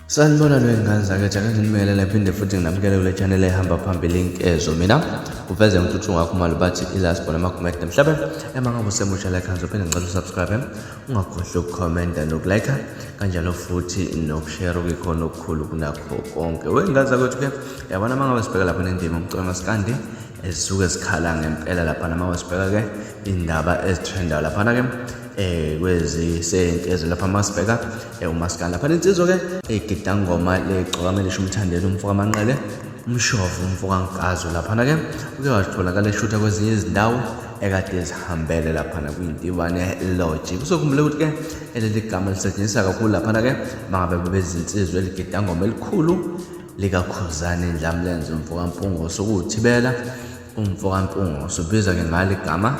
Sanibona lwengane zakhe ngimele laphinde futhi nginamukele kule channel ehamba phambili inkezo mina uveze umthuthu ngakho mali bathi ilast bona ama-comment emhlabeni emangabe usemusha like hanzo phinde ngicela usubscribe ungakhohlwa ukukhomenta nokulike kanjalo futhi nokushare ukukhona okukhulu kunakho konke wengane zakwethu-ke yabona mangabe sibheka lapha nendima umculo maskandi esisuke sikhala ngempela lapha mangabe sibheka-ke indaba ezitrendayo laphana-ke kweziseyinkezo lapha masibheka umaskandi lapha insizwa-ke egida ngoma legcokamelisha umthandelo umfoka amanqele umshovu umfoka nkazo laphana-ke uke watholakala eshutha kwezinye izindawo ekade zihambele laphana kuyintibane lodge kusokhumbula ukuthi-ke leli gama lisetshenziswa kakhulu laphana-ke mangabe bebezinsizwa eligida ngoma elikhulu likakhuzane Ndlamlenze umfoka Mpungose okuwuthibela umfoka Mpungose ubiza-ke ngalo igama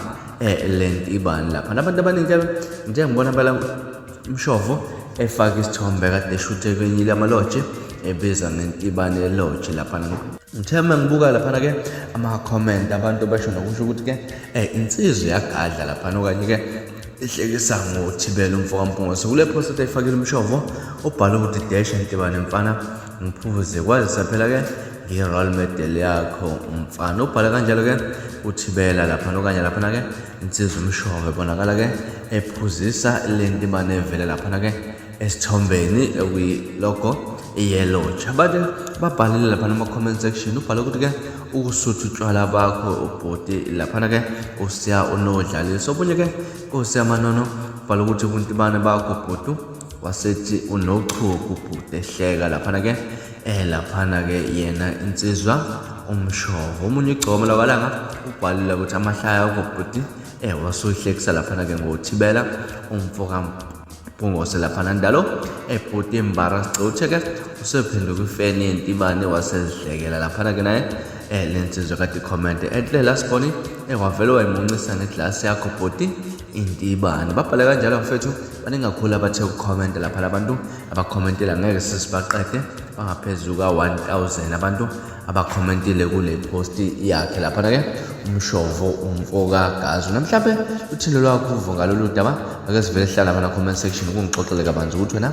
lentibane lapha nabantu abaningi nje ngibona phela umshovu efaka isithombe kade eshuthe kwenye lamalodge ebiza ngentibane lodge lapha ngithe mangibuka lapha-ke ama-comment abantu basho nokusho ukuthi-ke insizwa yagadla lapha okanye-ke ihlekisa ngothibela umfoka Mpungose kule post ayifakile umshovu ubhala ukuthi dash intibane mfana ngiphuze kwazisa phela-ke i-role model yakho umfana ubhala kanjalo-ke uthibela lapha okanye laphana-ke insizwa umshovu ebonakala-ke ephuzisa le ntibane evele laphana-ke esithombeni okuyilogo iyelodge abantu babhalile laphana ama-comment section ubhala ukuthi-ke ukusutha utshwala bakho ubhoti laphana-ke usiya unodlaliso obunye-ke usiya manono ubhala ukuthi kuntibane bakho ubhutu wasethi unochuku ubhuti ehleka laphana-ke laphana-ke yena insizwa umshovu omunye igcoma lakwalanga ubhalile ukuthi amahlaya akobhuti wasuhlekisa laphana-ke ngothibela umfoka Mpungose laphana ndalo ebhuti embarrassed gcothe-ke usephenduka ifeni yentibane wasezihlekela laphana-ke naye le nsizwa kade comment enhle la siboni wavele wayimuncisa neglasi yakho bhuti intibane babhale kanjalo mfethu baningi kakhulu abathe ukukhomenta lapha abantu abakhomentela ngeke sisibaqede bangaphezulu ka-1000 abantu abakhomentile kule post yakhe laphana-ke umshovu umfoka gazo namhlanje uthini lwakho uvo ngalolu daba ake sivele hlala lapha na-comment section ukungixoxele kabanzi ukuthi wena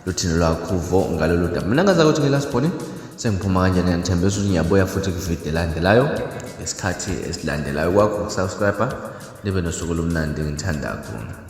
luthini lwakho uvo ngalolu daba mina ngaza ukuthi ngelasiboni sengiphuma kanjani ngithembisa ukuthi ngiyabuya futhi kwivideo elandelayo ngesikhathi esilandelayo kwakho ukusubscribe libe nosuku lomnandi ngithanda kakhulu.